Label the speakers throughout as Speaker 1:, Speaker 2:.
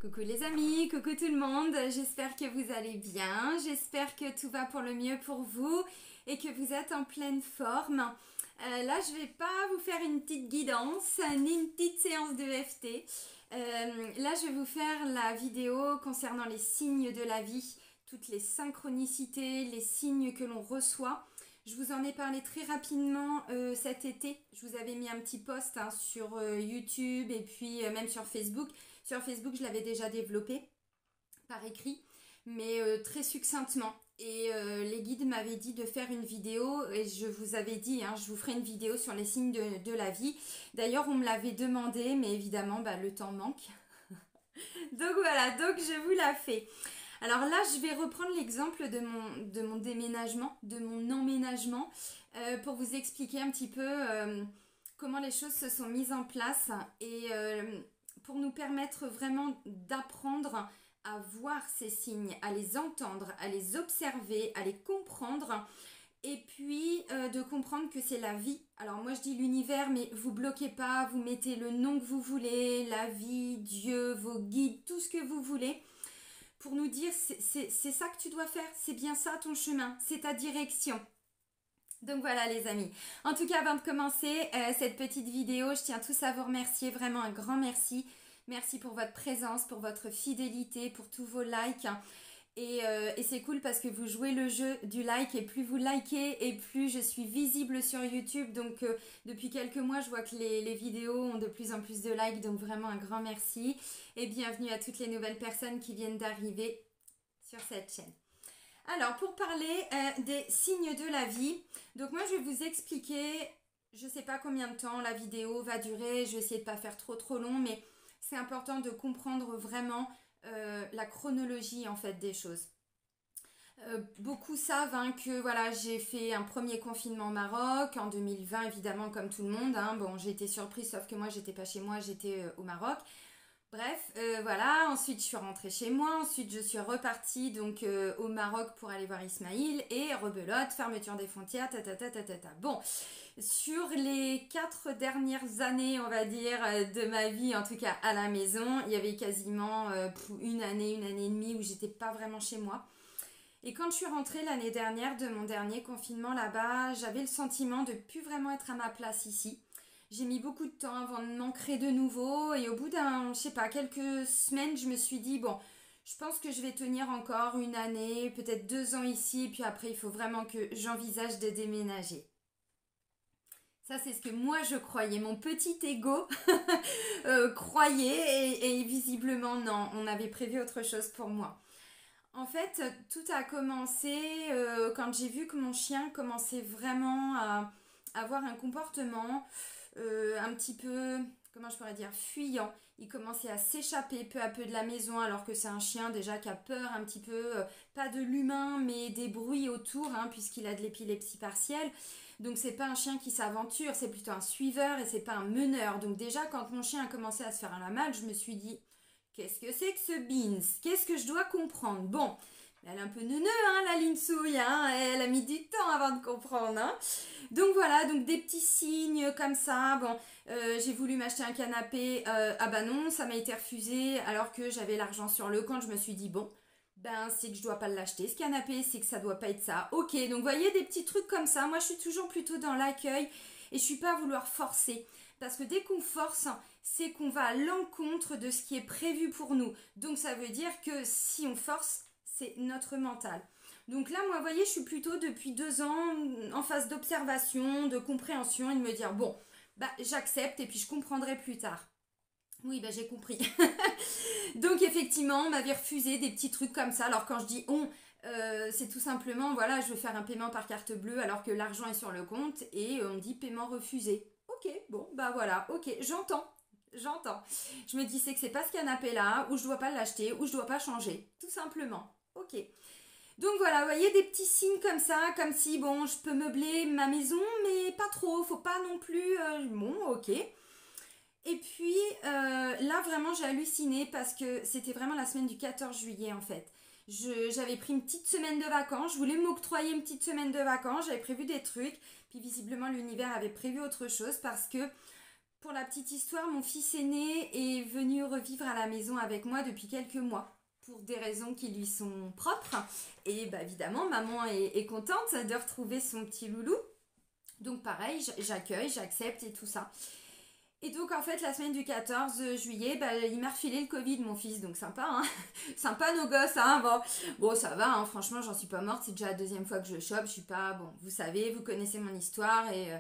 Speaker 1: Coucou les amis, coucou tout le monde, j'espère que vous allez bien, j'espère que tout va pour le mieux pour vous et que vous êtes en pleine forme. Là, je vais pas vous faire une petite guidance ni une petite séance de FT. Là, je vais vous faire la vidéo concernant les signes de la vie, toutes les synchronicités, les signes que l'on reçoit. Je vous en ai parlé très rapidement cet été. Je vous avais mis un petit post sur YouTube et puis même sur Facebook. Sur Facebook, je l'avais déjà développé par écrit, mais très succinctement. Et les guides m'avaient dit de faire une vidéo et je vous avais dit, je vous ferai une vidéo sur les signes de la vie. D'ailleurs, on me l'avait demandé, mais évidemment, le temps manque. Donc voilà, donc je vous la fais. Alors là, je vais reprendre l'exemple de mon déménagement, de mon emménagement, pour vous expliquer un petit peu comment les choses se sont mises en place et pour nous permettre vraiment d'apprendre à voir ces signes, à les entendre, à les observer, à les comprendre et puis de comprendre que c'est la vie. Alors moi je dis l'univers, mais vous bloquez pas, vous mettez le nom que vous voulez, la vie, Dieu, vos guides, tout ce que vous voulez pour nous dire c'est ça que tu dois faire, c'est bien ça ton chemin, c'est ta direction. Donc voilà les amis. En tout cas, avant de commencer cette petite vidéo, je tiens tous à vous remercier, vraiment un grand merci. Merci pour votre présence, pour votre fidélité, pour tous vos likes. Et c'est cool parce que vous jouez le jeu du like et plus vous likez et plus je suis visible sur YouTube. Donc depuis quelques mois, je vois que les vidéos ont de plus en plus de likes. Donc vraiment un grand merci. Et bienvenue à toutes les nouvelles personnes qui viennent d'arriver sur cette chaîne. Alors, pour parler des signes de la vie, donc moi je vais vous expliquer, je ne sais pas combien de temps la vidéo va durer, je vais essayer de ne pas faire trop long, mais c'est important de comprendre vraiment la chronologie en fait des choses. Beaucoup savent que voilà, j'ai fait un premier confinement au Maroc en 2020 évidemment comme tout le monde. Bon, j'ai été surprise sauf que moi j'étais pas chez moi, j'étais au Maroc. Bref, voilà, ensuite je suis rentrée chez moi, ensuite je suis repartie donc au Maroc pour aller voir Ismaïl et rebelote, fermeture des frontières, ta. Bon, sur les 4 dernières années, on va dire, de ma vie, en tout cas à la maison, il y avait quasiment une année et demie où j'étais pas vraiment chez moi. Et quand je suis rentrée l'année dernière de mon dernier confinement là-bas, j'avais le sentiment de plus vraiment être à ma place ici. J'ai mis beaucoup de temps avant de m'ancrer de nouveau et au bout je sais pas, quelques semaines, je me suis dit, bon, je pense que je vais tenir encore une année, peut-être 2 ans ici, et puis après, il faut vraiment que j'envisage de déménager. Ça, c'est ce que moi, je croyais. Mon petit ego croyait et visiblement, non, on avait prévu autre chose pour moi. En fait, tout a commencé quand j'ai vu que mon chien commençait vraiment à avoir un comportement un petit peu, comment je pourrais dire, fuyant. Il commençait à s'échapper peu à peu de la maison alors que c'est un chien déjà qui a peur un petit peu, pas de l'humain mais des bruits autour puisqu'il a de l'épilepsie partielle. Donc c'est pas un chien qui s'aventure, c'est plutôt un suiveur et c'est pas un meneur. Donc déjà quand mon chien a commencé à se faire la malle, je me suis dit qu'est-ce que c'est que ce Beans? Qu'est-ce que je dois comprendre? Bon, elle est un peu neuneu, la linsouille, elle a mis du temps avant de comprendre. Donc voilà, donc des petits signes comme ça. Bon, j'ai voulu m'acheter un canapé, ah bah non, ça m'a été refusé alors que j'avais l'argent sur le compte. Je me suis dit, bon, c'est que je dois pas l'acheter ce canapé, c'est que ça doit pas être ça. Ok, donc vous voyez des petits trucs comme ça. Moi, je suis toujours plutôt dans l'accueil et je suis pas à vouloir forcer. Parce que dès qu'on force, c'est qu'on va à l'encontre de ce qui est prévu pour nous. Donc ça veut dire que si on force, c'est notre mental. Donc là, moi, vous voyez, je suis plutôt depuis 2 ans en phase d'observation, de compréhension et de me dire, bon, j'accepte et puis je comprendrai plus tard. Oui, j'ai compris. Donc effectivement, on m'avait refusé des petits trucs comme ça. Alors quand je dis on, c'est tout simplement, voilà, je veux faire un paiement par carte bleue alors que l'argent est sur le compte et on me dit paiement refusé. Ok, bon, voilà, ok, j'entends. Je me dis, c'est que c'est pas ce canapé là, ou je dois pas l'acheter, ou je dois pas changer. Tout simplement. Ok. Donc voilà, vous voyez des petits signes comme ça, comme si, bon, je peux meubler ma maison, mais pas trop, faut pas non plus, bon, ok. Et puis là, vraiment, j'ai halluciné parce que c'était vraiment la semaine du 14 juillet, en fait. J'avais pris une petite semaine de vacances, je voulais m'octroyer une petite semaine de vacances, j'avais prévu des trucs, puis visiblement, l'univers avait prévu autre chose parce que pour la petite histoire, mon fils aîné est venu revivre à la maison avec moi depuis quelques mois, pour des raisons qui lui sont propres. Et bah, évidemment, maman est contente de retrouver son petit loulou. Donc pareil, j'accueille, j'accepte et tout ça. Et donc en fait la semaine du 14 juillet, bah, il m'a refilé le Covid mon fils, donc sympa hein. Sympa nos gosses hein, bon ça va hein, franchement j'en suis pas morte, c'est déjà la deuxième fois que je le chope, je suis pas, bon vous savez, vous connaissez mon histoire et...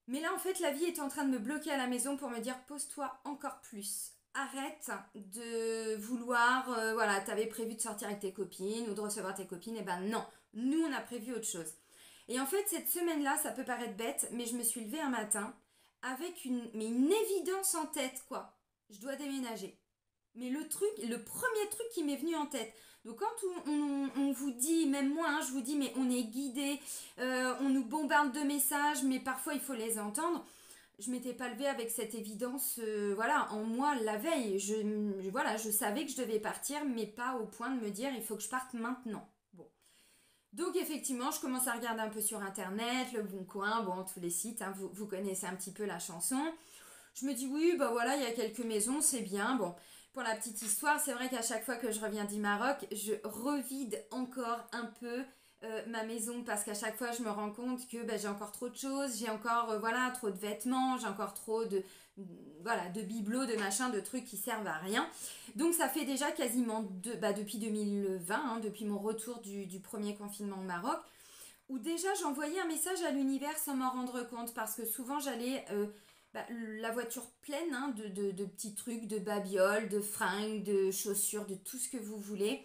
Speaker 1: Mais là en fait la vie est en train de me bloquer à la maison pour me dire pose-toi encore plus. Arrête de vouloir, voilà, t'avais prévu de sortir avec tes copines ou de recevoir tes copines, et ben non, nous on a prévu autre chose. Et en fait cette semaine-là, ça peut paraître bête, mais je me suis levée un matin avec une évidence en tête, quoi. Je dois déménager. Mais le premier truc qui m'est venu en tête. Donc quand on vous dit, même moi, hein, je vous dis, mais on est guidé, on nous bombarde de messages, mais parfois il faut les entendre. Je m'étais pas levée avec cette évidence, voilà, en moi la veille. Voilà, je savais que je devais partir, mais pas au point de me dire, il faut que je parte maintenant. Bon. Donc effectivement, je commence à regarder un peu sur internet, Le Bon Coin, bon, tous les sites, hein, vous connaissez un petit peu la chanson. Je me dis oui, bah voilà, il y a quelques maisons, c'est bien. Bon, pour la petite histoire, c'est vrai qu'à chaque fois que je reviens du Maroc, je revide encore un peu ma maison parce qu'à chaque fois je me rends compte que bah, j'ai encore trop de choses, j'ai encore voilà, trop de vêtements, j'ai encore trop de, voilà, de bibelots, de machins, de trucs qui servent à rien. Donc ça fait déjà quasiment depuis 2020, hein, depuis mon retour du premier confinement au Maroc, où déjà j'envoyais un message à l'univers sans m'en rendre compte parce que souvent j'allais la voiture pleine hein, de petits trucs, de babioles, de fringues, de chaussures, de tout ce que vous voulez,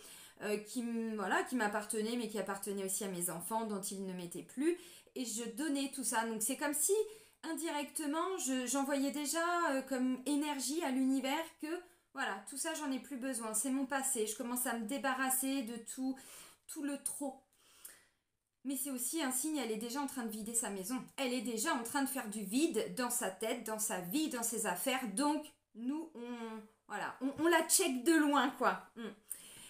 Speaker 1: qui m'appartenaient mais qui appartenaient aussi à mes enfants dont ils ne m'étaient plus, et je donnais tout ça. Donc c'est comme si indirectement j'envoyais déjà comme énergie à l'univers que voilà, tout ça j'en ai plus besoin, c'est mon passé, je commence à me débarrasser de tout le trop. Mais c'est aussi un signe, elle est déjà en train de vider sa maison. Elle est déjà en train de faire du vide dans sa tête, dans sa vie, dans ses affaires. Donc, nous, on la check de loin, quoi.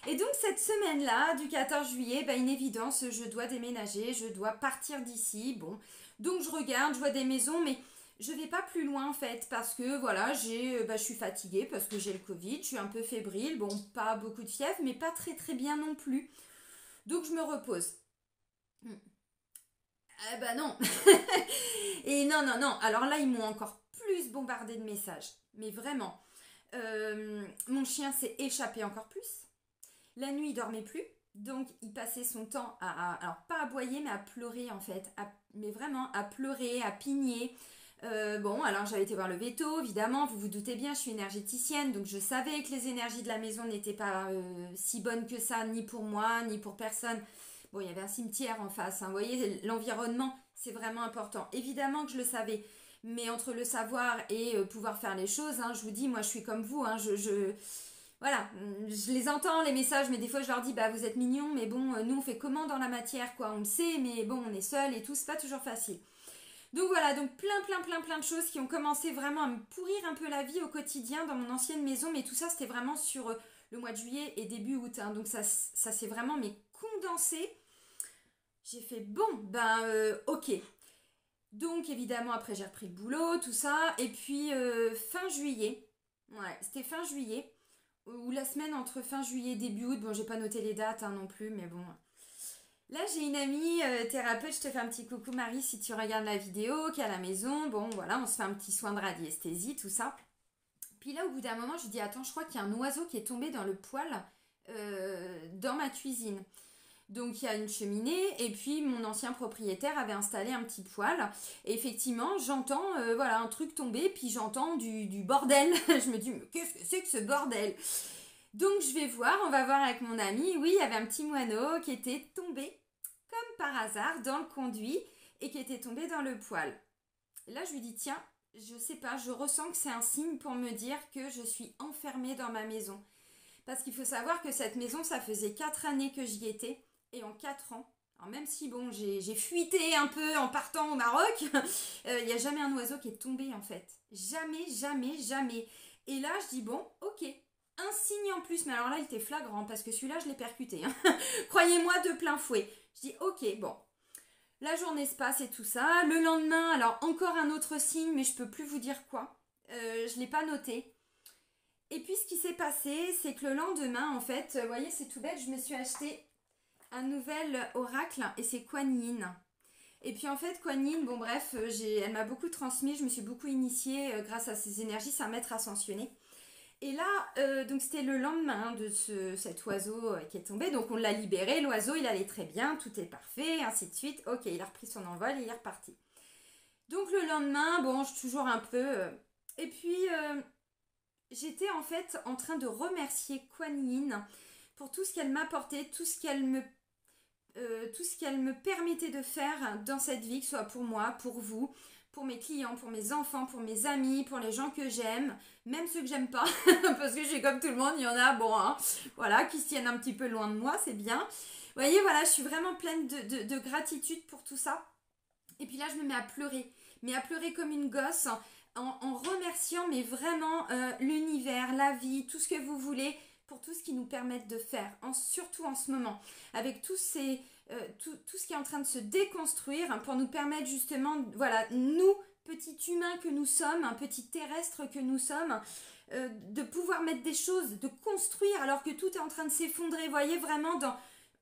Speaker 1: Et donc, cette semaine-là, du 14 juillet, une évidence, je dois déménager, je dois partir d'ici. Bon, donc je regarde, je vois des maisons, mais je vais pas plus loin, en fait, parce que, voilà, je suis fatiguée, parce que j'ai le Covid, je suis un peu fébrile. Bon, pas beaucoup de fièvre, mais pas très, très bien non plus. Donc, je me repose. Ah bah non. Et non. Alors là, ils m'ont encore plus bombardé de messages. Mais vraiment. Mon chien s'est échappé encore plus. La nuit, il dormait plus. Donc, il passait son temps alors pas à aboyer, mais à pleurer en fait. Mais vraiment, à pleurer, à pigner. Bon, alors j'avais été voir le veto, évidemment. Vous vous doutez bien, je suis énergéticienne. Donc, je savais que les énergies de la maison n'étaient pas si bonnes que ça, ni pour moi, ni pour personne. Bon, il y avait un cimetière en face, hein. Vous voyez, l'environnement, c'est vraiment important. Évidemment que je le savais, mais entre le savoir et pouvoir faire les choses, hein, je vous dis, moi je suis comme vous, hein, voilà, je les entends, les messages, mais des fois je leur dis, bah vous êtes mignons, mais bon, nous on fait comment dans la matière, quoi, on le sait, mais bon, on est seuls et tout, c'est pas toujours facile. Donc voilà, donc plein de choses qui ont commencé vraiment à me pourrir un peu la vie au quotidien dans mon ancienne maison, mais tout ça c'était vraiment sur le mois de juillet et début août, hein, donc ça s'est vraiment condensé. J'ai fait bon, ok. Donc évidemment après j'ai repris le boulot, tout ça, et puis fin juillet, ouais, c'était fin juillet, ou la semaine entre fin juillet et début août, bon j'ai pas noté les dates hein, non plus, mais bon. Là j'ai une amie thérapeute, je te fais un petit coucou Marie si tu regardes la vidéo, qui est à la maison, bon voilà, on se fait un petit soin de radiesthésie, tout ça. Puis là au bout d'un moment je lui dis attends, je crois qu'il y a un oiseau qui est tombé dans le poêle dans ma cuisine. Donc il y a une cheminée et puis mon ancien propriétaire avait installé un petit poêle. Et effectivement, j'entends un truc tomber, puis j'entends du bordel. Je me dis, mais qu'est-ce que c'est que ce bordel? Donc je vais voir, on va voir avec mon ami. Oui, il y avait un petit moineau qui était tombé, comme par hasard, dans le conduit et qui était tombé dans le poêle. Et là, je lui dis, tiens, je sais pas, je ressens que c'est un signe pour me dire que je suis enfermée dans ma maison. Parce qu'il faut savoir que cette maison, ça faisait 4 années que j'y étais. Et en 4 ans, alors même si bon j'ai fuité un peu en partant au Maroc, il n'y a jamais un oiseau qui est tombé en fait. Jamais. Et là je dis bon, ok, un signe en plus, mais alors là il était flagrant parce que celui-là je l'ai percuté. Hein. Croyez-moi de plein fouet. Je dis ok, bon. La journée se passe et tout ça. Le lendemain, alors encore un autre signe, mais je peux plus vous dire quoi. Je l'ai pas noté. Et puis ce qui s'est passé, c'est que le lendemain, en fait, vous voyez, c'est tout bête, je me suis acheté un nouvel oracle et c'est Kuan Yin. Et puis en fait, Kuan Yin, bon bref, elle m'a beaucoup transmis, je me suis beaucoup initiée grâce à ses énergies, c'est un maître ascensionné. Et là, donc c'était le lendemain de cet oiseau qui est tombé, donc on l'a libéré, l'oiseau il allait très bien, tout est parfait, ainsi de suite. Ok, il a repris son envol et il est reparti. Donc le lendemain, bon, je suis toujours un peu... et puis, j'étais en fait en train de remercier Kuan Yin pour tout ce qu'elle m'apportait, tout ce qu'elle me permettait de faire dans cette vie, que ce soit pour moi, pour vous, pour mes clients, pour mes enfants, pour mes amis, pour les gens que j'aime, même ceux que j'aime pas, parce que je suis comme tout le monde, il y en a, bon, hein, voilà, qui se tiennent un petit peu loin de moi, c'est bien. Vous voyez, voilà, je suis vraiment pleine de gratitude pour tout ça. Et puis là, je me mets à pleurer, mais à pleurer comme une gosse, en remerciant, mais vraiment l'univers, la vie, tout ce que vous voulez, pour tout ce qui nous permettent de faire, surtout en ce moment, avec tout ce qui est en train de se déconstruire pour nous permettre justement, voilà, nous, petits humains que nous sommes, un petit terrestre que nous sommes, de pouvoir mettre des choses, de construire alors que tout est en train de s'effondrer, vous voyez, vraiment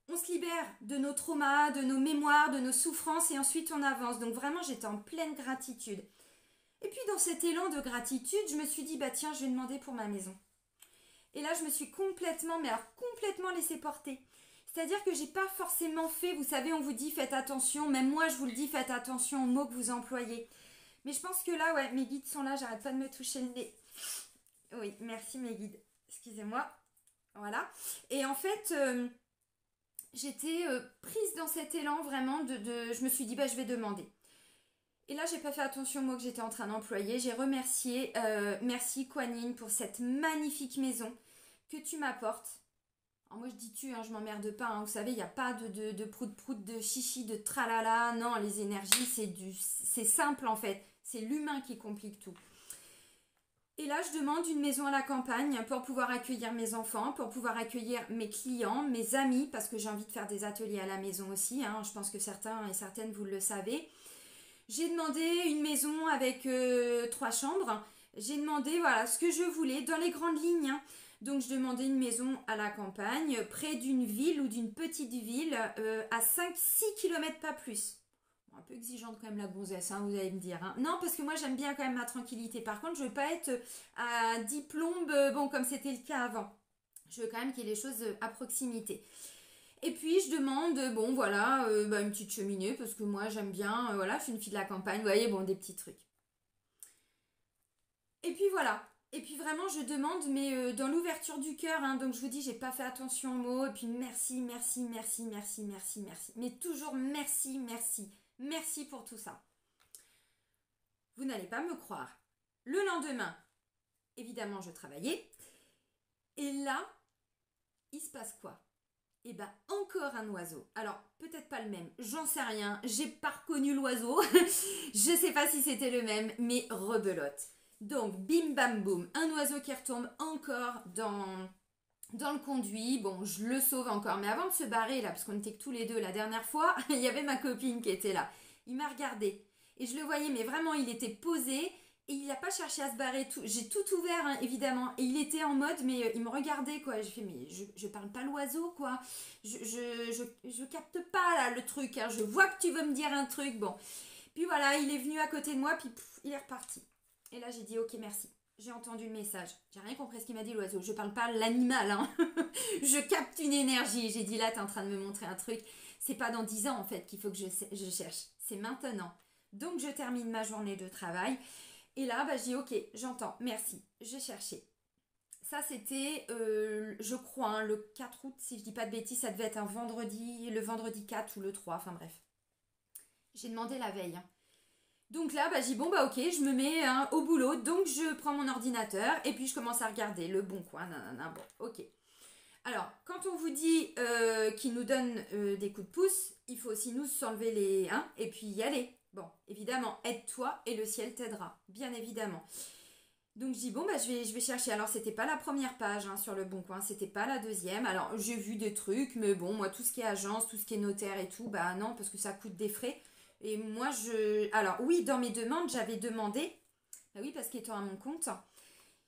Speaker 1: on se libère de nos traumas, de nos mémoires, de nos souffrances et ensuite on avance. Donc vraiment, j'étais en pleine gratitude. Et puis dans cet élan de gratitude, je me suis dit, bah tiens, je vais demander pour ma maison. Et là, je me suis complètement, mais alors complètement laissée porter. C'est-à-dire que j'ai pas forcément fait, vous savez, on vous dit faites attention, même moi je vous le dis, faites attention aux mots que vous employez. Mais je pense que là, ouais, mes guides sont là, j'arrête pas de me toucher le nez. Oui, merci mes guides, excusez-moi. Voilà. Et en fait, j'étais prise dans cet élan vraiment je me suis dit, bah je vais demander. Et là, j'ai pas fait attention aux mots que j'étais en train d'employer. J'ai remercié, merci Kuan Yin pour cette magnifique maison que tu m'apportes. Alors moi je dis tu, hein, je m'emmerde pas, hein, vous savez, il n'y a pas de prout-prout, de chichi, de tralala, non, les énergies, c'est simple en fait, c'est l'humain qui complique tout. Et là, je demande une maison à la campagne pour pouvoir accueillir mes enfants, pour pouvoir accueillir mes clients, mes amis, parce que j'ai envie de faire des ateliers à la maison aussi, hein, je pense que certains et certaines, vous le savez. J'ai demandé une maison avec 3 chambres, j'ai demandé voilà ce que je voulais dans les grandes lignes, hein. Donc je demandais une maison à la campagne, près d'une ville ou d'une petite ville, à 5-6 km pas plus. Bon, un peu exigeante quand même la gonzesse, hein, vous allez me dire. Hein. Non, parce que moi j'aime bien quand même ma tranquillité. Par contre, je veux pas être à 10 plombes, bon, comme c'était le cas avant. Je veux quand même qu'il y ait les choses à proximité. Et puis je demande, bon voilà, une petite cheminée, parce que moi j'aime bien, voilà, je suis une fille de la campagne, vous voyez, bon, des petits trucs. Et puis voilà. Et puis vraiment, je demande, mais dans l'ouverture du cœur, hein, donc je vous dis, j'ai pas fait attention aux mots. Et puis merci, merci, merci, merci, merci, merci. Mais toujours merci, merci. Merci pour tout ça. Vous n'allez pas me croire. Le lendemain, évidemment, je travaillais. Et là, il se passe quoi? Et ben encore un oiseau. Alors, peut-être pas le même, j'en sais rien. J'ai pas reconnu l'oiseau. Je sais pas si c'était le même, mais rebelote. Donc, bim bam boum, un oiseau qui retombe encore dans le conduit. Bon, je le sauve encore. Mais avant de se barrer, là, parce qu'on était que tous les deux la dernière fois, il y avait ma copine qui était là. Il m'a regardé. Et je le voyais, mais vraiment, il était posé. Et il n'a pas cherché à se barrer. J'ai tout ouvert, hein, évidemment. Et il était en mode, mais il me regardait, quoi. J'ai fait, mais je parle pas l'oiseau, quoi. Je capte pas, là, le truc. Hein. Je vois que tu veux me dire un truc. Bon. Puis voilà, il est venu à côté de moi, puis il est reparti. Et là, j'ai dit, ok, merci. J'ai entendu le message. J'ai rien compris ce qu'il m'a dit, l'oiseau. Je parle pas l'animal, hein. Je capte une énergie. J'ai dit, là, t'es en train de me montrer un truc. C'est pas dans 10 ans, en fait, qu'il faut que je cherche. C'est maintenant. Donc, je termine ma journée de travail. Et là, bah, je dis, ok, j'entends. Merci. J'ai cherché. Ça, c'était, je crois, hein, le 4 août, si je dis pas de bêtises, ça devait être un vendredi, le vendredi 4 ou le 3, enfin bref. J'ai demandé la veille, hein. Donc là, bah, j'ai dit, bon, bah ok, je me mets hein, au boulot. Donc, je prends mon ordinateur et puis je commence à regarder le bon coin. Nanana, bon, ok. Alors, quand on vous dit qu'il nous donne des coups de pouce, il faut aussi nous s'enlever les... et puis y aller. Bon, évidemment, aide-toi et le ciel t'aidera, bien évidemment. Donc je dis bon bah je vais chercher. Alors c'était pas la première page hein, sur le Bon Coin, c'était pas la deuxième. Alors j'ai vu des trucs, mais bon moi tout ce qui est agence, tout ce qui est notaire et tout, bah non parce que ça coûte des frais. Et moi alors oui dans mes demandes j'avais demandé, bah oui parce qu'étant à mon compte,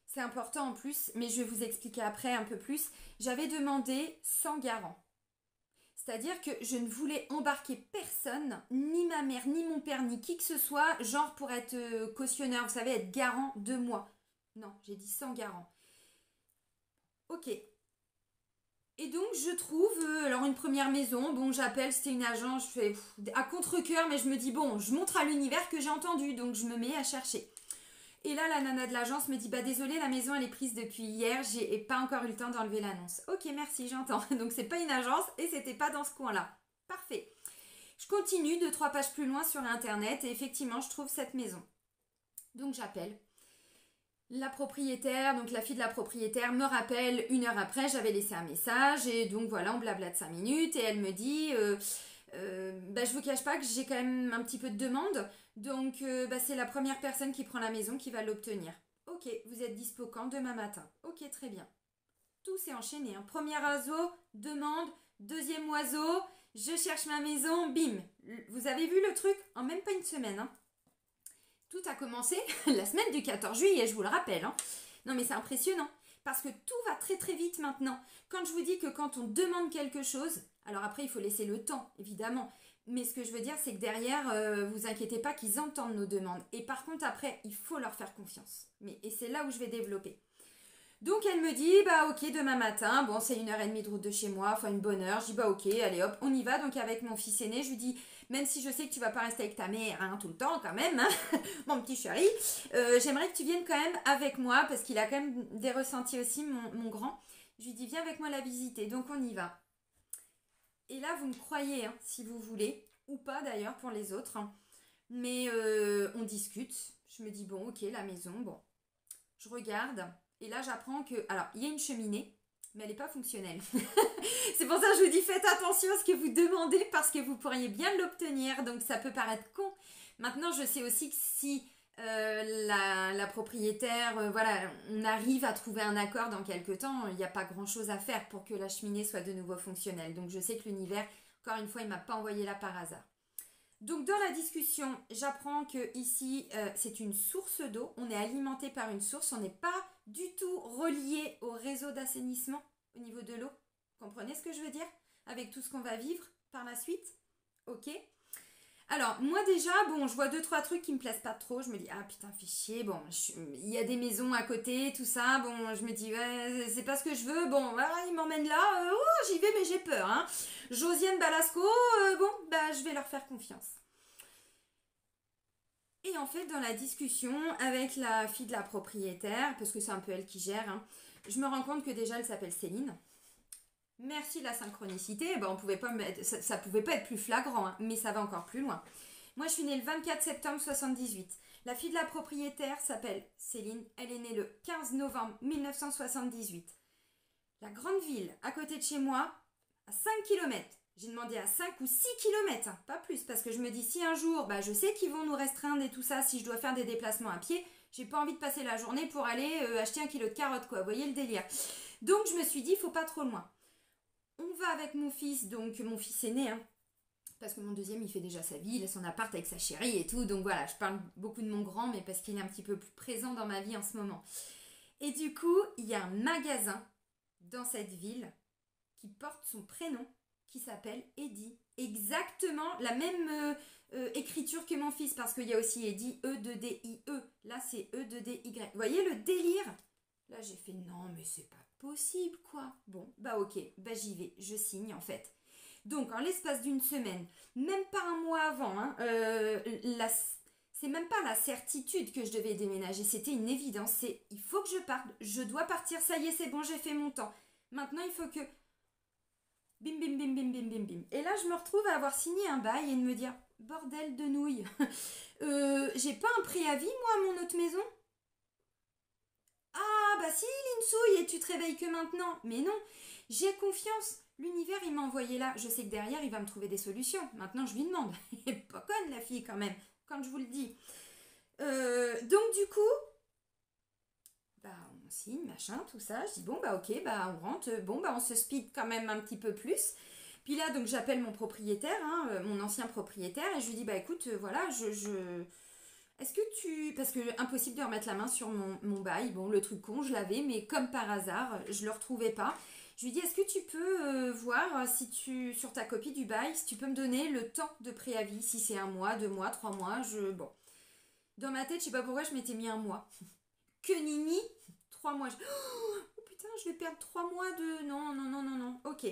Speaker 1: c'est important en plus, mais je vais vous expliquer après un peu plus. J'avais demandé sans garant. C'est-à-dire que je ne voulais embarquer personne, ni ma mère, ni mon père, ni qui que ce soit, genre pour être cautionneur, vous savez, être garant de moi. Non, j'ai dit sans garant. Ok. Et donc je trouve, alors une première maison, bon j'appelle, c'était une agence, je fais à contre-cœur, mais je me dis bon, je montre à l'univers que j'ai entendu, donc je me mets à chercher. Et là, la nana de l'agence me dit bah désolée, la maison elle est prise depuis hier, j'ai pas encore eu le temps d'enlever l'annonce. Ok, merci, j'entends. Donc c'est pas une agence et c'était pas dans ce coin-là. Parfait. Je continue 2-3 pages plus loin sur internet et effectivement je trouve cette maison. Donc j'appelle. La propriétaire, donc la fille de la propriétaire me rappelle 1 heure après, j'avais laissé un message et donc voilà, on blablate 5 minutes et elle me dit bah, je vous cache pas que j'ai quand même un petit peu de demande, donc bah, c'est la première personne qui prend la maison qui va l'obtenir. Ok, vous êtes dispo quand? Demain matin. Ok, très bien. Tout s'est enchaîné. Hein. Premier oiseau, demande, deuxième oiseau, je cherche ma maison, bim. Vous avez vu le truc? En même pas une semaine. Hein. Tout a commencé la semaine du 14 juillet, je vous le rappelle. Hein. Non mais c'est impressionnant. Parce que tout va très très vite maintenant. Quand je vous dis que quand on demande quelque chose, alors après il faut laisser le temps, évidemment. Mais ce que je veux dire, c'est que derrière, vous inquiétez pas qu'ils entendent nos demandes. Et par contre, après, il faut leur faire confiance. Et c'est là où je vais développer. Donc elle me dit, bah ok, demain matin, bon c'est 1 heure et demie de route de chez moi, enfin une bonne heure, je dis bah ok, allez hop, on y va, donc avec mon fils aîné, je lui dis, même si je sais que tu vas pas rester avec ta mère hein, tout le temps quand même, hein, mon petit chéri, j'aimerais que tu viennes quand même avec moi, parce qu'il a quand même des ressentis aussi, mon grand, je lui dis viens avec moi la visiter, donc on y va. Et là vous me croyez, hein, si vous voulez, ou pas d'ailleurs pour les autres, hein, mais on discute, je me dis bon ok la maison, bon, je regarde. Et là, j'apprends que... Alors, il y a une cheminée, mais elle n'est pas fonctionnelle. C'est pour ça que je vous dis, faites attention à ce que vous demandez parce que vous pourriez bien l'obtenir. Donc, ça peut paraître con. Maintenant, je sais aussi que si la propriétaire, voilà, on arrive à trouver un accord dans quelques temps, il n'y a pas grand-chose à faire pour que la cheminée soit de nouveau fonctionnelle. Donc, je sais que l'univers, encore une fois, il ne m'a pas envoyé là par hasard. Donc dans la discussion, j'apprends que ici c'est une source d'eau. On est alimenté par une source. On n'est pas du tout relié au réseau d'assainissement au niveau de l'eau. Comprenez ce que je veux dire? Avec tout ce qu'on va vivre par la suite. Ok. Alors moi déjà, bon, je vois 2-3 trucs qui me plaisent pas trop. Je me dis ah putain fais chier. Bon, il y a des maisons à côté, tout ça. Bon, je me dis ouais, c'est pas ce que je veux. Bon, voilà, il m'emmène là. Oh, j'y vais mais j'ai peur. Hein. Josiane Balasco, bon, bah je vais leur faire confiance. Et en fait, dans la discussion avec la fille de la propriétaire, parce que c'est un peu elle qui gère, hein, je me rends compte que déjà elle s'appelle Céline. Merci la synchronicité, ben, on pouvait pas ça pouvait pas être plus flagrant, hein, mais ça va encore plus loin. Moi je suis née le 24 septembre 78. La fille de la propriétaire s'appelle Céline, elle est née le 15 novembre 1978. La grande ville à côté de chez moi, à 5 km. J'ai demandé à 5 ou 6 km, hein, pas plus, parce que je me dis si un jour, bah, je sais qu'ils vont nous restreindre et tout ça, si je dois faire des déplacements à pied, j'ai pas envie de passer la journée pour aller acheter 1 kilo de carottes, quoi. Vous voyez le délire. Donc je me suis dit, il faut pas trop loin. On va avec mon fils, donc mon fils aîné, hein, parce que mon deuxième, il fait déjà sa vie, il a son appart avec sa chérie et tout, donc voilà, je parle beaucoup de mon grand, mais parce qu'il est un petit peu plus présent dans ma vie en ce moment. Et du coup, il y a un magasin dans cette ville qui porte son prénom, qui s'appelle Eddy. Exactement la même écriture que mon fils, parce qu'il y a aussi Eddy, E-D-D-I-E. Là, c'est E-D-D-Y. Vous voyez le délire? Là, j'ai fait non, mais c'est pas possible, quoi. Bon, bah ok, bah j'y vais, je signe en fait. Donc, en l'espace d'une semaine, même pas un mois avant, hein, c'est même pas la certitude que je devais déménager, c'était une évidence. C'est il faut que je parte, je dois partir, ça y est, c'est bon, j'ai fait mon temps. Maintenant, il faut que bim, bim, bim, bim, bim, bim, bim. Et là, je me retrouve à avoir signé un bail et de me dire, bordel de nouilles, j'ai pas un préavis, moi, à mon autre maison? Ah, bah si, Linsouille, et tu te réveilles que maintenant. Mais non, j'ai confiance. L'univers, il m'a envoyé là. Je sais que derrière, il va me trouver des solutions. Maintenant, je lui demande. Elle est pas conne, la fille, quand même, quand je vous le dis. Donc, du coup, bah on signe, machin, tout ça. Je dis bon bah ok, bah on rentre, bon bah on se speed quand même un petit peu plus. Puis là donc j'appelle mon propriétaire, hein, mon ancien propriétaire, et je lui dis bah écoute, voilà, est-ce que tu... Parce que impossible de remettre la main sur mon bail, bon le truc con, je l'avais, mais comme par hasard, je le retrouvais pas. Je lui dis est-ce que tu peux voir si tu sur ta copie du bail, si tu peux me donner le temps de préavis, si c'est 1 mois, 2 mois, 3 mois, bon. Dans ma tête, je sais pas pourquoi je m'étais mis 1 mois. Que nini, 3 mois. Oh putain, je vais perdre 3 mois de... Non, non, non, non, non. Ok.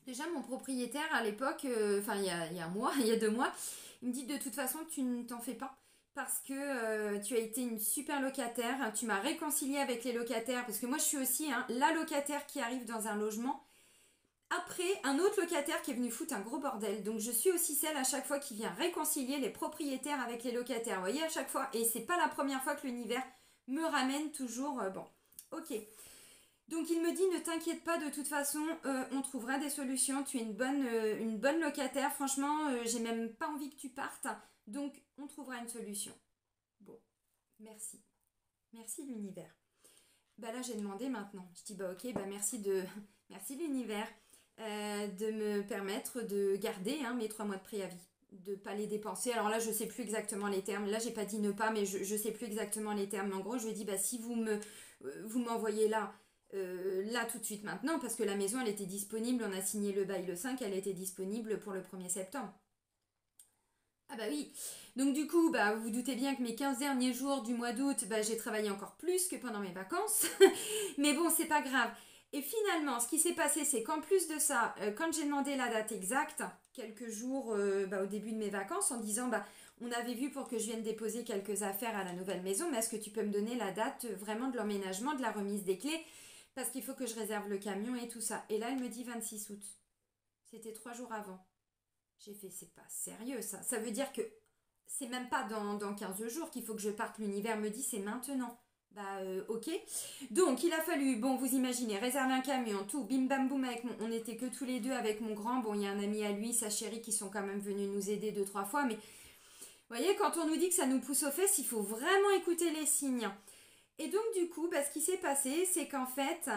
Speaker 1: Déjà, mon propriétaire, à l'époque, enfin, il y a 1 mois, il y a 2 mois, il me dit de toute façon, tu ne t'en fais pas. Parce que tu as été une super locataire. Tu m'as réconcilié avec les locataires. Parce que moi, je suis aussi la locataire qui arrive dans un logement. Après, un autre locataire qui est venu foutre un gros bordel. Donc, je suis aussi celle à chaque fois qui vient réconcilier les propriétaires avec les locataires. Vous voyez, à chaque fois. Et c'est pas la première fois que l'univers me ramène toujours. Bon, ok. Donc, il me dit, ne t'inquiète pas, de toute façon, on trouvera des solutions. Tu es une bonne locataire. Franchement, j'ai même pas envie que tu partes. Donc, on trouvera une solution. Bon, merci. Merci l'univers. Bah là, j'ai demandé maintenant. Je dis, bah ok, bah merci l'univers de me permettre de garder mes 3 mois de préavis. De ne pas les dépenser. Alors là, je ne sais plus exactement les termes. Là, j'ai pas dit ne pas, mais je ne sais plus exactement les termes. Mais en gros, je lui ai dit, bah si vous m'envoyez là tout de suite maintenant, parce que la maison, elle était disponible. On a signé le bail le 5, elle était disponible pour le 1er septembre. Ah bah oui, donc du coup, bah, vous vous doutez bien que mes 15 derniers jours du mois d'août, bah, j'ai travaillé encore plus que pendant mes vacances. Mais bon, c'est pas grave. Et finalement, ce qui s'est passé, c'est qu'en plus de ça, quand j'ai demandé la date exacte, quelques jours au début de mes vacances, en disant, bah, on avait vu pour que je vienne déposer quelques affaires à la nouvelle maison, mais est-ce que tu peux me donner la date vraiment de l'emménagement, de la remise des clés, parce qu'il faut que je réserve le camion et tout ça. Et là, elle me dit 26 août. C'était 3 jours avant. J'ai fait, c'est pas sérieux ça. Ça veut dire que c'est même pas dans 15 jours qu'il faut que je parte. L'univers me dit, c'est maintenant. Bah, ok. Donc, il a fallu, bon, vous imaginez, réserver un camion, tout, bim bam boum, on n'était que tous les deux avec mon grand. Bon, il y a un ami à lui, sa chérie, qui sont quand même venus nous aider 2-3 fois. Mais, vous voyez, quand on nous dit que ça nous pousse aux fesses, il faut vraiment écouter les signes. Et donc, du coup, bah, ce qui s'est passé, c'est qu'en fait,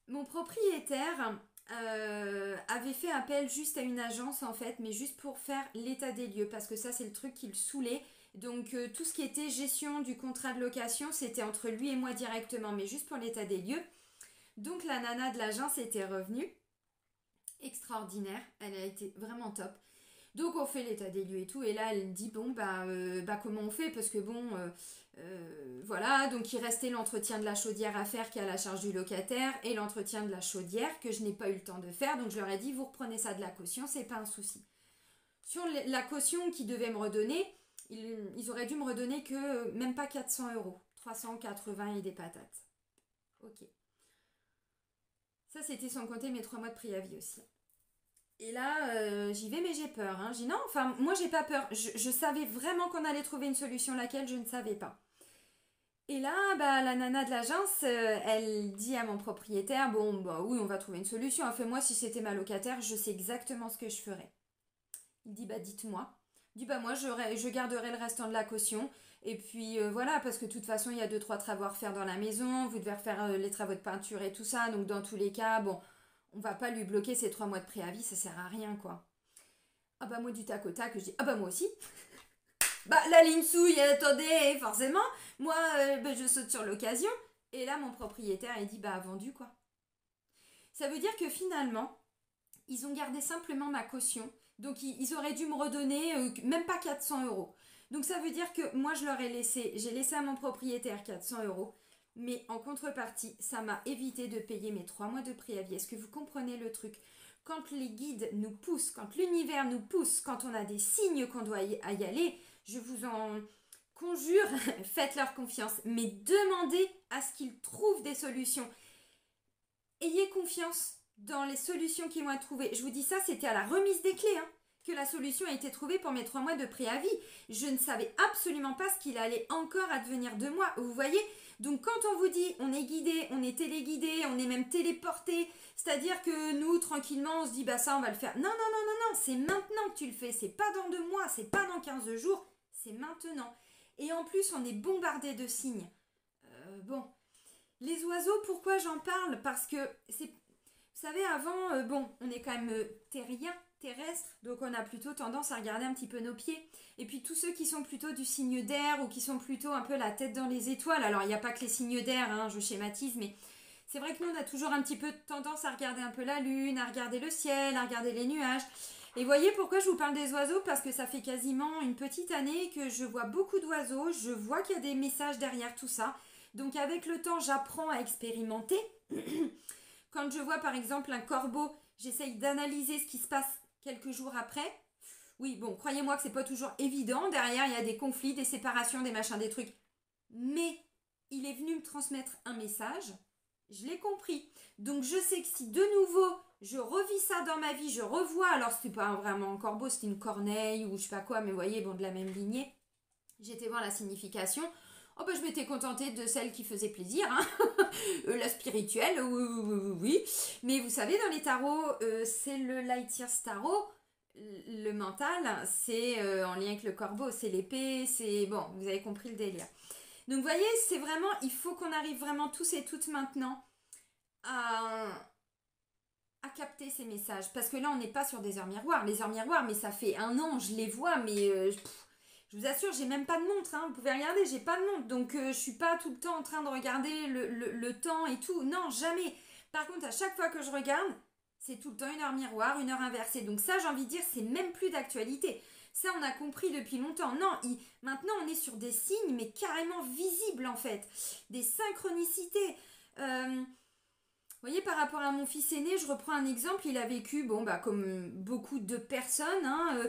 Speaker 1: mon propriétaire avait fait appel juste à une agence en fait, mais juste pour faire l'état des lieux, parce que ça c'est le truc qui le saoulait. Donc tout ce qui était gestion du contrat de location, c'était entre lui et moi directement, mais juste pour l'état des lieux. Donc la nana de l'agence était revenue, extraordinaire, elle a été vraiment top. Donc on fait l'état des lieux et tout, et là elle dit bon bah comment on fait, parce que bon voilà, donc il restait l'entretien de la chaudière à faire qui est à la charge du locataire, et l'entretien de la chaudière que je n'ai pas eu le temps de faire, donc je leur ai dit vous reprenez ça de la caution, c'est pas un souci. Sur la caution qu'ils devaient me redonner, ils auraient dû me redonner que même pas 400 €, 380 et des patates. Ok. Ça c'était sans compter mes 3 mois de préavis aussi. Et là, j'y vais, mais j'ai peur. J'ai dit non, enfin, moi, j'ai pas peur. Je savais vraiment qu'on allait trouver une solution, laquelle je ne savais pas. Et là, bah, la nana de l'agence, elle dit à mon propriétaire, bon, bah oui, on va trouver une solution. Elle fait, moi, si c'était ma locataire, je sais exactement ce que je ferais. Il dit, bah, dites-moi. Il dit, bah, moi, je garderai le restant de la caution. Et puis, voilà, parce que de toute façon, il y a 2-3 travaux à refaire dans la maison. Vous devez refaire les travaux de peinture et tout ça. Donc, dans tous les cas, bon... On va pas lui bloquer ses 3 mois de préavis, ça sert à rien quoi. Ah bah moi du tac au tac, je dis ah bah moi aussi. Bah la ligne souille, attendez, forcément. Moi je saute sur l'occasion. Et là mon propriétaire il dit bah vendu quoi. Ça veut dire que finalement, ils ont gardé simplement ma caution. Donc ils auraient dû me redonner même pas 400 €. Donc ça veut dire que moi j'ai laissé à mon propriétaire 400 €. Mais en contrepartie, ça m'a évité de payer mes 3 mois de préavis. Est-ce que vous comprenez le truc? Quand les guides nous poussent, quand l'univers nous pousse, quand on a des signes qu'on doit y aller, je vous en conjure, faites-leur confiance. Mais demandez à ce qu'ils trouvent des solutions. Ayez confiance dans les solutions qui vont être trouvées. Je vous dis ça, c'était à la remise des clés, que la solution a été trouvée pour mes 3 mois de préavis. Je ne savais absolument pas ce qu'il allait encore advenir de moi. Vous voyez? Donc quand on vous dit on est guidé, on est téléguidé, on est même téléporté, c'est-à-dire que nous tranquillement on se dit bah ça on va le faire. Non, non, non, non, non, c'est maintenant que tu le fais, c'est pas dans 2 mois, c'est pas dans 15 jours, c'est maintenant. Et en plus, on est bombardé de signes. Bon, les oiseaux, pourquoi j'en parle? Parce que, vous savez, avant, bon, on est quand même terriens, terrestres, donc on a plutôt tendance à regarder un petit peu nos pieds. Et puis tous ceux qui sont plutôt du signe d'air ou qui sont plutôt un peu la tête dans les étoiles, alors il n'y a pas que les signes d'air, hein, je schématise, mais c'est vrai que nous on a toujours un petit peu tendance à regarder un peu la lune, à regarder le ciel, à regarder les nuages. Et voyez pourquoi je vous parle des oiseaux? Parce que ça fait quasiment une petite année que je vois beaucoup d'oiseaux, je vois qu'il y a des messages derrière tout ça. Donc avec le temps, j'apprends à expérimenter. Quand je vois par exemple un corbeau, j'essaye d'analyser ce qui se passe quelques jours après. Oui, bon, croyez-moi que c'est pas toujours évident. Derrière, il y a des conflits, des séparations, des machins, des trucs. Mais il est venu me transmettre un message. Je l'ai compris. Donc je sais que si de nouveau je revis ça dans ma vie, je revois, alors c'était pas vraiment un corbeau, c'était une corneille ou je sais pas quoi, mais vous voyez, bon, de la même lignée. J'étais voir la signification. Oh ben je m'étais contentée de celle qui faisait plaisir, hein. La spirituelle, oui, oui, oui, oui. Mais vous savez, dans les tarots, c'est le Light Years Tarot. Le mental, c'est en lien avec le corbeau, c'est l'épée, c'est... Bon, vous avez compris le délire. Donc vous voyez, c'est vraiment... Il faut qu'on arrive vraiment tous et toutes maintenant à capter ces messages. Parce que là, on n'est pas sur des heures miroirs. Les heures miroirs, mais ça fait un an, je les vois, mais... je vous assure, j'ai même pas de montre, hein. Vous pouvez regarder, j'ai pas de montre, donc je suis pas tout le temps en train de regarder le temps et tout, non, jamais. Par contre, à chaque fois que je regarde, c'est tout le temps une heure miroir, une heure inversée, donc ça, j'ai envie de dire, c'est même plus d'actualité. Ça, on a compris depuis longtemps. Non, maintenant, on est sur des signes, mais carrément visibles, en fait. Des synchronicités. Vous voyez, par rapport à mon fils aîné, je reprends un exemple, il a vécu, bon, bah, comme beaucoup de personnes, hein,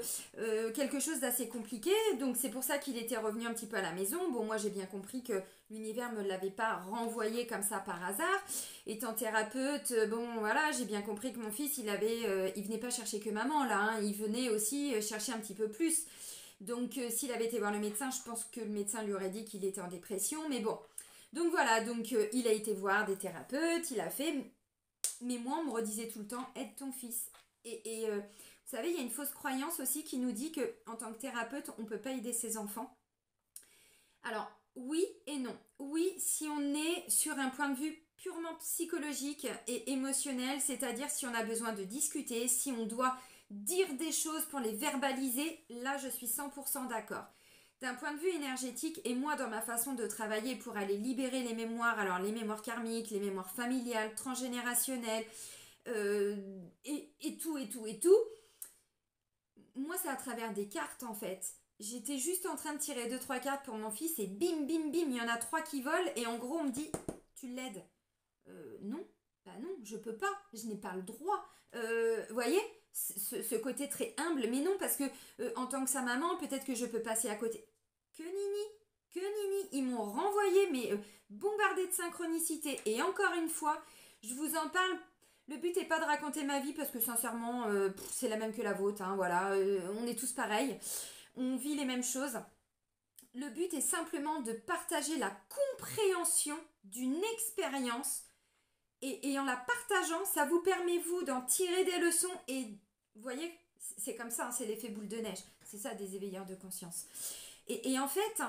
Speaker 1: quelque chose d'assez compliqué, donc c'est pour ça qu'il était revenu un petit peu à la maison. Bon, moi j'ai bien compris que l'univers ne me l'avait pas renvoyé comme ça par hasard. Étant thérapeute, bon, voilà, j'ai bien compris que mon fils, il venait pas chercher que maman, là, hein, il venait aussi chercher un petit peu plus. Donc, s'il avait été voir le médecin, je pense que le médecin lui aurait dit qu'il était en dépression, mais bon... Donc voilà, donc il a été voir des thérapeutes, il a fait... Mais moi, on me redisait tout le temps, aide ton fils. Et vous savez, il y a une fausse croyance aussi qui nous dit qu'en tant que thérapeute, on ne peut pas aider ses enfants. Alors, oui et non. Oui, si on est sur un point de vue purement psychologique et émotionnel, c'est-à-dire si on a besoin de discuter, si on doit dire des choses pour les verbaliser, là, je suis 100% d'accord. D'un point de vue énergétique, et moi dans ma façon de travailler pour aller libérer les mémoires, alors les mémoires karmiques, les mémoires familiales, transgénérationnelles, et tout, moi c'est à travers des cartes en fait. J'étais juste en train de tirer 2-3 cartes pour mon fils et bim, bim, bim, il y en a 3 qui volent et en gros on me dit, tu l'aides. Non, bah non, je peux pas, je n'ai pas le droit. Vous voyez ce côté très humble, mais non, parce que en tant que sa maman, peut-être que je peux passer à côté. Que nini, ils m'ont renvoyé, mais bombardé de synchronicité. Et encore une fois, je vous en parle. Le but n'est pas de raconter ma vie parce que sincèrement, c'est la même que la vôtre. Hein, voilà, on est tous pareils, on vit les mêmes choses. Le but est simplement de partager la compréhension d'une expérience et en la partageant, ça vous permet vous d'en tirer des leçons et vous voyez, c'est comme ça, hein, c'est l'effet boule de neige. C'est ça des éveilleurs de conscience. Et en fait,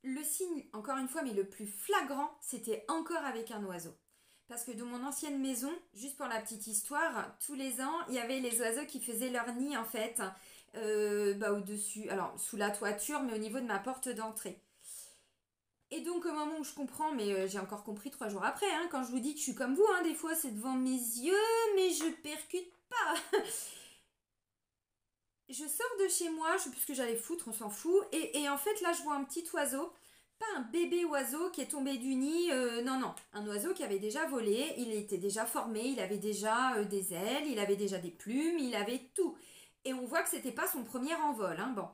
Speaker 1: le signe, encore une fois, mais le plus flagrant, c'était encore avec un oiseau. Parce que dans mon ancienne maison, juste pour la petite histoire, tous les ans, il y avait les oiseaux qui faisaient leur nid en fait, au-dessus, alors sous la toiture, mais au niveau de ma porte d'entrée. Et donc au moment où je comprends, mais j'ai encore compris 3 jours après, hein, quand je vous dis que je suis comme vous, hein, des fois c'est devant mes yeux, mais je percute pas. Je sors de chez moi, je sais plus ce que j'allais foutre, on s'en fout, et en fait là je vois un petit oiseau, pas un bébé oiseau qui est tombé du nid, non, un oiseau qui avait déjà volé, il était déjà formé, il avait déjà des ailes, il avait déjà des plumes, il avait tout. Et on voit que c'était pas son premier envol, hein, bon.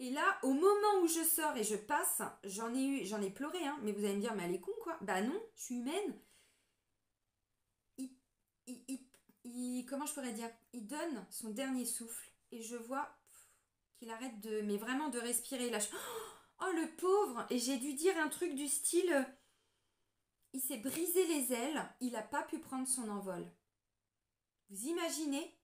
Speaker 1: Et là, au moment où je sors et je passe, j'en ai pleuré, hein. Mais vous allez me dire, mais elle est con, quoi. Bah non, je suis humaine. Comment je pourrais dire? Il donne son dernier souffle et je vois qu'il arrête mais vraiment de respirer. Là, oh le pauvre! Et j'ai dû dire un truc du style, il s'est brisé les ailes, il n'a pas pu prendre son envol. Vous imaginez?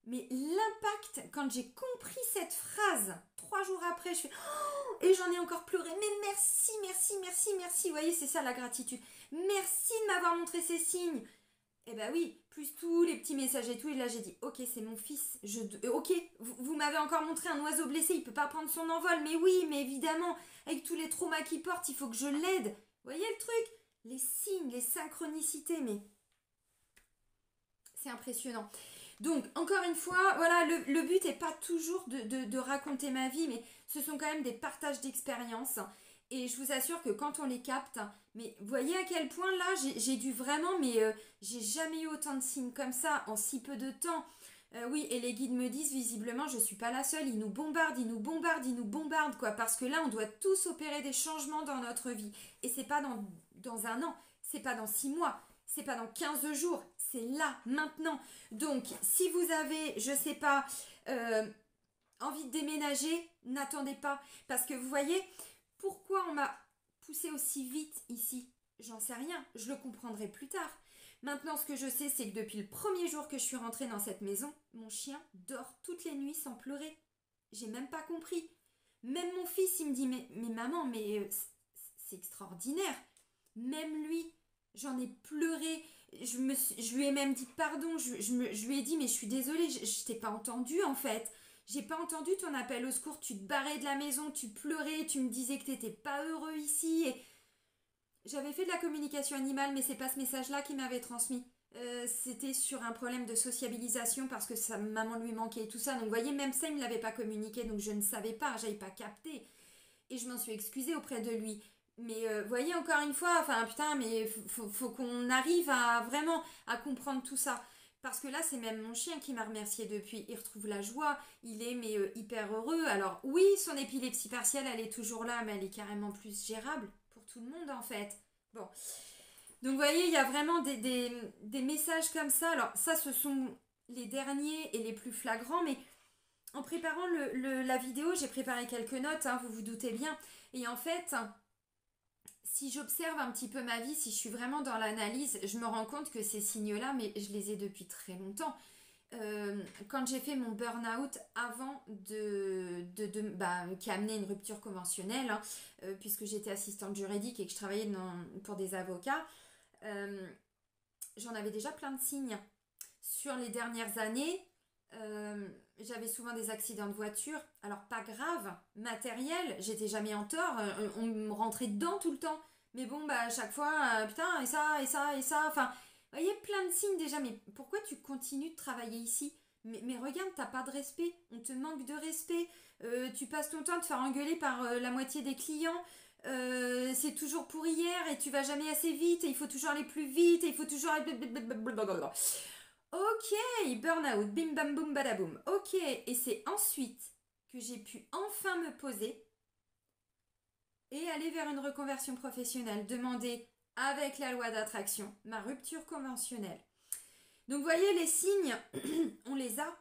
Speaker 1: Mais l'impact, quand j'ai compris cette phrase 3 jours après, je fais oh, et j'en ai encore pleuré. Mais merci, merci, merci, merci. Vous voyez, c'est ça la gratitude. Merci de m'avoir montré ces signes. Eh ben oui, plus tous les petits messages et tout. Et là, j'ai dit, ok, c'est mon fils. Ok, vous m'avez encore montré un oiseau blessé, il peut pas prendre son envol. Mais oui, mais évidemment, avec tous les traumas qu'il porte, il faut que je l'aide. Vous voyez le truc? Les signes, les synchronicités, mais c'est impressionnant. Donc, encore une fois, voilà, le but n'est pas toujours de raconter ma vie, mais ce sont quand même des partages d'expériences. Et je vous assure que quand on les capte, mais vous voyez à quel point là, j'ai dû vraiment, mais j'ai jamais eu autant de signes comme ça en si peu de temps. Oui, et les guides me disent, visiblement, je suis pas la seule, ils nous bombardent, ils nous bombardent, ils nous bombardent, quoi. Parce que là, on doit tous opérer des changements dans notre vie. Et c'est pas dans un an, c'est pas dans 6 mois, c'est pas dans 15 jours, c'est là, maintenant. Donc, si vous avez, je sais pas, envie de déménager, n'attendez pas. Parce que vous voyez, pourquoi on m'a poussé aussi vite ici? J'en sais rien, je le comprendrai plus tard. Maintenant, ce que je sais, c'est que depuis le premier jour que je suis rentrée dans cette maison, mon chien dort toutes les nuits sans pleurer. J'ai même pas compris. Même mon fils, il me dit, mais maman, mais c'est extraordinaire. Même lui, j'en ai pleuré. Je lui ai même dit pardon. Je lui ai dit, mais je suis désolée, je t'ai pas entendu en fait. J'ai pas entendu ton appel au secours, tu te barrais de la maison, tu pleurais, tu me disais que t'étais pas heureux ici. Et j'avais fait de la communication animale, mais c'est pas ce message-là qui m'avait transmis. C'était sur un problème de sociabilisation parce que sa maman lui manquait et tout ça. Donc vous voyez, même ça, il me l'avait pas communiqué, donc je ne savais pas, j'avais pas capté. Et je m'en suis excusée auprès de lui. Mais vous voyez, encore une fois, enfin putain, mais faut qu'on arrive à vraiment à comprendre tout ça. Parce que là, c'est même mon chien qui m'a remercié depuis. Il retrouve la joie, il est mais hyper heureux. Alors oui, son épilepsie partielle, elle est toujours là, mais elle est carrément plus gérable pour tout le monde en fait. Bon. Donc vous voyez, il y a vraiment des messages comme ça. Alors ça, ce sont les derniers et les plus flagrants, mais en préparant la vidéo, j'ai préparé quelques notes, hein, vous vous doutez bien. Et en fait, si j'observe un petit peu ma vie, si je suis vraiment dans l'analyse, je me rends compte que ces signes-là, mais je les ai depuis très longtemps. Quand j'ai fait mon burn-out avant qui a amené une rupture conventionnelle, hein, puisque j'étais assistante juridique et que je travaillais pour des avocats, j'en avais déjà plein de signes. Sur les dernières années, j'avais souvent des accidents de voiture, alors pas grave, matériel, j'étais jamais en tort, on me rentrait dedans tout le temps. Mais bon, bah à chaque fois, putain, et ça, et ça, et ça, enfin, vous voyez, plein de signes déjà, mais pourquoi tu continues de travailler ici? Mais regarde, t'as pas de respect, on te manque de respect, tu passes ton temps à te faire engueuler par la moitié des clients, c'est toujours pour hier et tu vas jamais assez vite et il faut toujours aller plus vite et il faut toujours aller... Ok, burn-out, bim bam boum badaboum. Ok, et c'est ensuite que j'ai pu enfin me poser et aller vers une reconversion professionnelle, demander avec la loi d'attraction ma rupture conventionnelle. Donc vous voyez, les signes, on les a,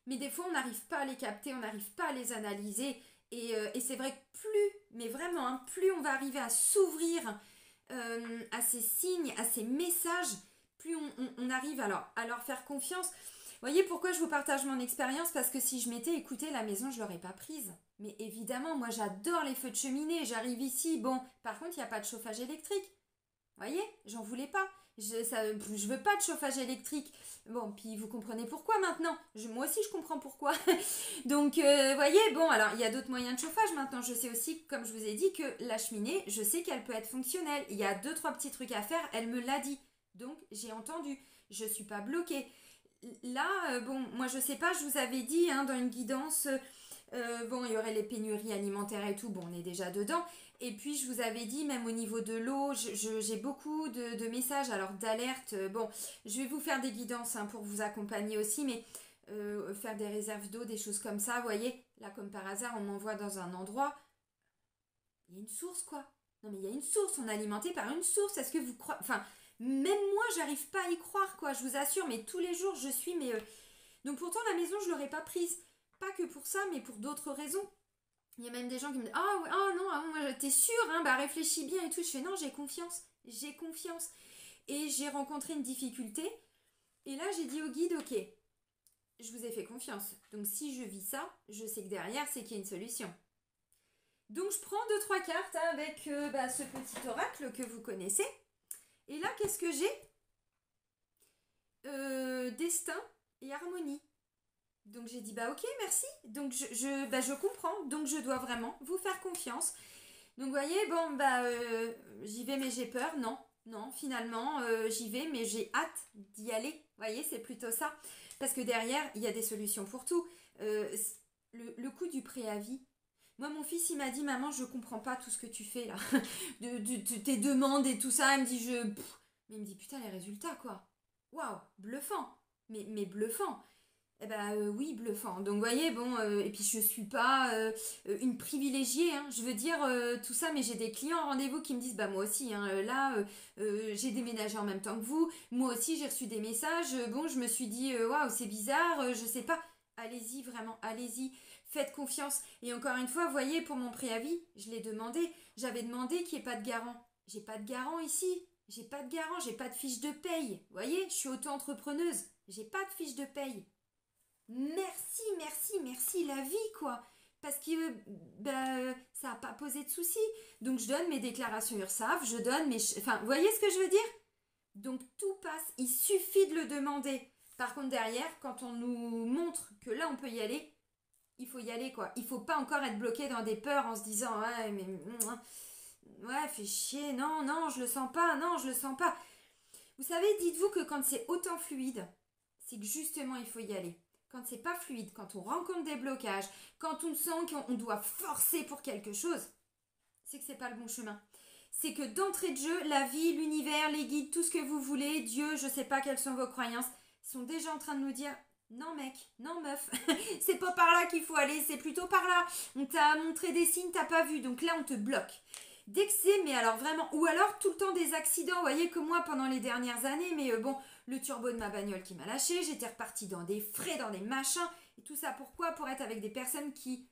Speaker 1: mais des fois on n'arrive pas à les capter, on n'arrive pas à les analyser. Et c'est vrai que plus, mais vraiment, hein, plus on va arriver à s'ouvrir à ces signes, à ces messages, plus on arrive à leur faire confiance. Vous voyez pourquoi je vous partage mon expérience? Parce que si je m'étais écoutée, la maison, je ne l'aurais pas prise. Mais évidemment, moi j'adore les feux de cheminée, j'arrive ici, bon, par contre, il n'y a pas de chauffage électrique. Vous voyez, j'en voulais pas. Je veux pas de chauffage électrique. Bon, puis vous comprenez pourquoi maintenant. Moi aussi, je comprends pourquoi. Donc, voyez, bon, alors, il y a d'autres moyens de chauffage maintenant. Je sais aussi, comme je vous ai dit, que la cheminée, je sais qu'elle peut être fonctionnelle. Il y a 2-3 petits trucs à faire, elle me l'a dit. Donc, j'ai entendu. Je suis pas bloquée. Là, bon, moi, je sais pas, je vous avais dit, hein, dans une guidance... bon, il y aurait les pénuries alimentaires et tout, bon, on est déjà dedans. Et puis, je vous avais dit, même au niveau de l'eau, j'ai beaucoup de messages, alors d'alerte. Bon, je vais vous faire des guidances, hein, pour vous accompagner aussi, mais faire des réserves d'eau, des choses comme ça. Vous voyez, là, comme par hasard, on m'envoie dans un endroit, il y a une source, quoi. Non, mais il y a une source, on est alimenté par une source. Est-ce que vous croyez... Enfin, même moi, j'arrive pas à y croire, quoi, je vous assure, mais tous les jours, je suis... Donc, pourtant, la maison, je l'aurais pas prise. Pas que pour ça, mais pour d'autres raisons. Il y a même des gens qui me disent ah ouais, oh non, moi t'es sûre, hein, bah réfléchis bien et tout. Je fais non, j'ai confiance. Et j'ai rencontré une difficulté. Et là, j'ai dit au guide ok, je vous ai fait confiance. Donc si je vis ça, je sais que derrière, c'est qu'il y a une solution. Donc je prends 2-3 cartes avec ce petit oracle que vous connaissez. Et là, qu'est-ce que j'ai Destin et harmonie. Donc j'ai dit ok, merci. Donc je comprends. Donc je dois vraiment vous faire confiance. Donc vous voyez, j'y vais mais j'ai peur. Non, finalement j'y vais mais j'ai hâte d'y aller. Vous voyez, c'est plutôt ça. Parce que derrière, il y a des solutions pour tout. Le coup du préavis. Moi, mon fils, il m'a dit, maman, je comprends pas tout ce que tu fais là. de tes demandes et tout ça. Il me dit, mais il me dit, putain, les résultats, quoi. Waouh, bluffant. Mais bluffant. Eh ben oui, bluffant. Donc, vous voyez, et puis je suis pas une privilégiée, hein. Je veux dire tout ça, mais j'ai des clients en rendez-vous qui me disent, bah moi aussi, hein, j'ai déménagé en même temps que vous. Moi aussi, j'ai reçu des messages. Je me suis dit, waouh, c'est bizarre, je sais pas. Allez-y, vraiment, allez-y. Faites confiance. Et encore une fois, vous voyez, pour mon préavis, je l'ai demandé. J'avais demandé qu'il n'y ait pas de garant. J'ai pas de garant ici. J'ai pas de garant, j'ai pas de fiche de paye. Vous voyez, je suis auto-entrepreneuse. J'ai pas de fiche de paye. Merci, la vie, quoi. Parce que ça n'a pas posé de soucis. Donc, je donne mes déclarations URSSAF, je donne mes... Enfin, vous voyez ce que je veux dire? Donc, tout passe. Il suffit de le demander. Par contre, derrière, quand on nous montre que là, on peut y aller, il faut y aller, quoi. Il faut pas encore être bloqué dans des peurs en se disant ouais, mais ouais, fais chier, non, je le sens pas, non, je le sens pas. Vous savez, dites-vous que quand c'est autant fluide, c'est que justement il faut y aller. Quand c'est pas fluide, quand on rencontre des blocages, quand on sent qu'on doit forcer pour quelque chose, c'est que c'est pas le bon chemin. C'est que d'entrée de jeu, la vie, l'univers, les guides, tout ce que vous voulez, Dieu, je sais pas quelles sont vos croyances, sont déjà en train de nous dire non mec, non meuf, c'est pas par là qu'il faut aller, c'est plutôt par là. On t'a montré des signes, t'as pas vu, donc là on te bloque. Dès que c'est, mais alors vraiment, ou alors tout le temps des accidents, vous voyez que moi pendant les dernières années, mais le turbo de ma bagnole qui m'a lâché, j'étais repartie dans des frais, dans des machins, et tout ça pourquoi? Pour être avec des personnes qui,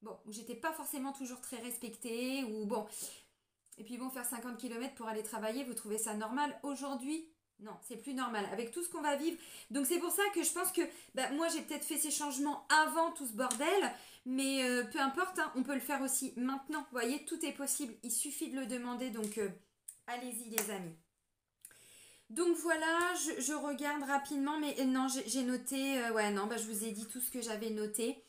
Speaker 1: où j'étais pas forcément toujours très respectée, et puis faire 50 km pour aller travailler, vous trouvez ça normal? Aujourd'hui, non, c'est plus normal avec tout ce qu'on va vivre. Donc c'est pour ça que je pense que moi j'ai peut-être fait ces changements avant tout ce bordel, mais peu importe, hein, on peut le faire aussi maintenant. Vous voyez, tout est possible, il suffit de le demander, donc allez-y les amis. Donc voilà, je regarde rapidement, mais non, j'ai noté, je vous ai dit tout ce que j'avais noté.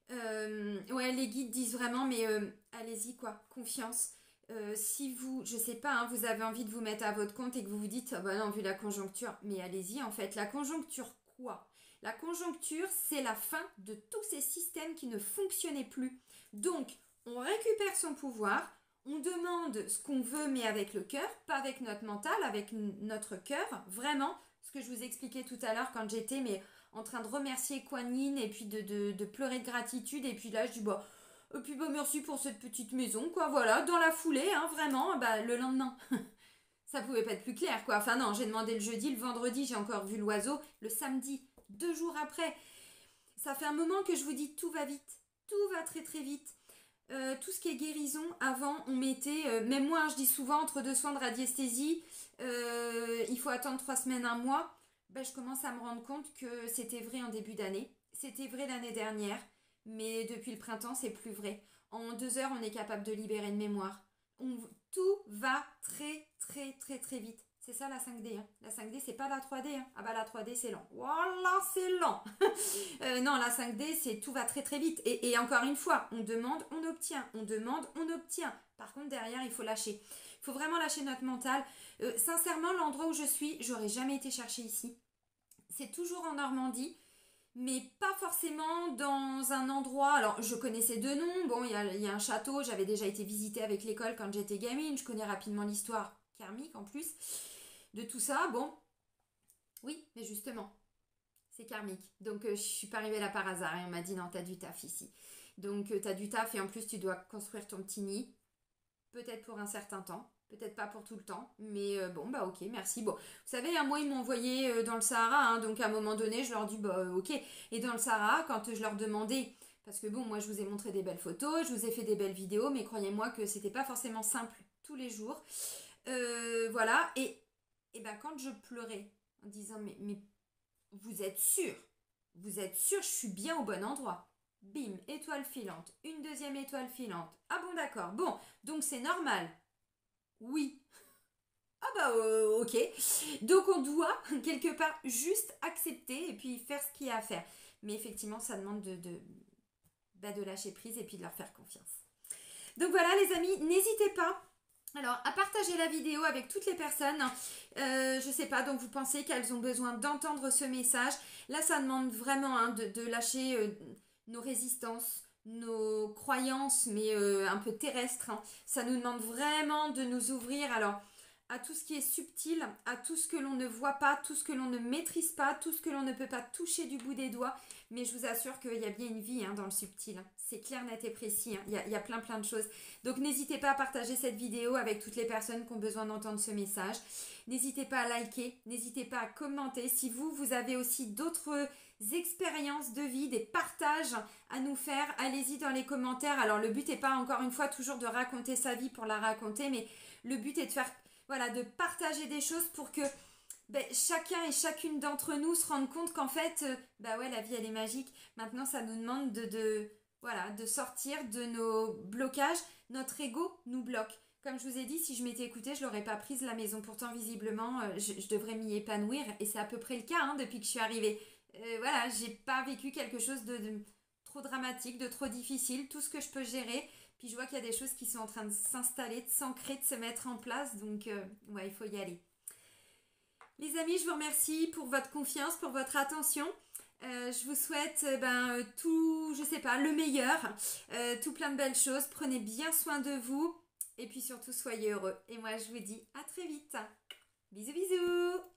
Speaker 1: Les guides disent vraiment, mais allez-y quoi, confiance. Si vous, je sais pas, hein, vous avez envie de vous mettre à votre compte et que vous vous dites, non, vu la conjoncture, mais allez-y en fait. La conjoncture quoi? La conjoncture, c'est la fin de tous ces systèmes qui ne fonctionnaient plus. Donc, on récupère son pouvoir, on demande ce qu'on veut, mais avec le cœur, pas avec notre mental, avec notre cœur, vraiment. Ce que je vous expliquais tout à l'heure quand j'étais en train de remercier Kuan Yin et puis de pleurer de gratitude, et puis là, je dis, et puis merci pour cette petite maison, quoi, voilà, dans la foulée, hein, vraiment, le lendemain. Ça pouvait pas être plus clair, quoi. Enfin non, j'ai demandé le jeudi, le vendredi, j'ai encore vu l'oiseau, le samedi, 2 jours après. Ça fait un moment que je vous dis, tout va vite, tout va très très vite. Tout ce qui est guérison, avant, on mettait, même moi, hein, je dis souvent, entre 2 soins de radiesthésie, il faut attendre 3 semaines, 1 mois. Je commence à me rendre compte que c'était vrai en début d'année, c'était vrai l'année dernière. Mais depuis le printemps, c'est plus vrai. En 2 heures, on est capable de libérer une mémoire. Tout va très, très, très, très vite. C'est ça la 5D. Hein. La 5D, c'est pas la 3D. Hein. Ah la 3D, c'est lent. Voilà, c'est lent. Non, la 5D, c'est tout va très, très vite. Et encore une fois, on demande, on obtient. On demande, on obtient. Par contre, derrière, il faut lâcher. Il faut vraiment lâcher notre mental. Sincèrement, l'endroit où je suis, j'aurais jamais été chercher ici. C'est toujours en Normandie. Mais pas forcément dans un endroit. Alors, je connaissais 2 noms. Il y a un château. J'avais déjà été visiter avec l'école quand j'étais gamine. Je connais rapidement l'histoire karmique en plus de tout ça. Oui, mais justement, c'est karmique. Donc, je suis pas arrivée là par hasard. Et on m'a dit, non, t'as du taf ici. Donc, t'as du taf et en plus, tu dois construire ton petit nid. Peut-être pour un certain temps. Peut-être pas pour tout le temps, mais ok, merci. Vous savez, moi, ils m'ont envoyé dans le Sahara, hein, donc à un moment donné, je leur dis, ok. Et dans le Sahara, quand je leur demandais, parce que moi, je vous ai montré des belles photos, je vous ai fait des belles vidéos, mais croyez-moi que c'était pas forcément simple tous les jours. Voilà, et quand je pleurais en disant, mais vous êtes sûr Vous êtes sûr, je suis bien au bon endroit. Bim, étoile filante, une deuxième étoile filante. Ah bon, d'accord. Bon, donc c'est normal. Oui. Ah bah ok. Donc on doit quelque part juste accepter et puis faire ce qu'il y a à faire. Mais effectivement, ça demande de lâcher prise et puis de leur faire confiance. Donc voilà les amis, n'hésitez pas alors à partager la vidéo avec toutes les personnes. Je sais pas, donc vous pensez qu'elles ont besoin d'entendre ce message. Là, ça demande vraiment hein, de lâcher nos résistances, nos croyances, mais un peu terrestres. Hein. Ça nous demande vraiment de nous ouvrir. Alors à tout ce qui est subtil, à tout ce que l'on ne voit pas, tout ce que l'on ne maîtrise pas, tout ce que l'on ne peut pas toucher du bout des doigts. Mais je vous assure qu'il y a bien une vie hein, dans le subtil. C'est clair, net et précis. Hein. Il y a plein de choses. Donc n'hésitez pas à partager cette vidéo avec toutes les personnes qui ont besoin d'entendre ce message. N'hésitez pas à liker, n'hésitez pas à commenter. Si vous avez aussi d'autres expériences de vie, des partages à nous faire, allez-y dans les commentaires. Alors le but n'est pas encore une fois toujours de raconter sa vie pour la raconter, mais le but est de faire... Voilà, de partager des choses pour que chacun et chacune d'entre nous se rende compte qu'en fait, ouais, la vie elle est magique. Maintenant, ça nous demande de sortir de nos blocages. Notre ego nous bloque. Comme je vous ai dit, si je m'étais écoutée, je l'aurais pas prise la maison. Pourtant, visiblement, je devrais m'y épanouir. Et c'est à peu près le cas hein, depuis que je suis arrivée. Voilà, j'ai pas vécu quelque chose de trop dramatique, de trop difficile. Tout ce que je peux gérer. Puis je vois qu'il y a des choses qui sont en train de s'installer, de s'ancrer, de se mettre en place. Donc, ouais, il faut y aller. Les amis, je vous remercie pour votre confiance, pour votre attention. Je vous souhaite tout, je sais pas, le meilleur, tout plein de belles choses. Prenez bien soin de vous et puis surtout soyez heureux. Et moi, je vous dis à très vite. Bisous, bisous.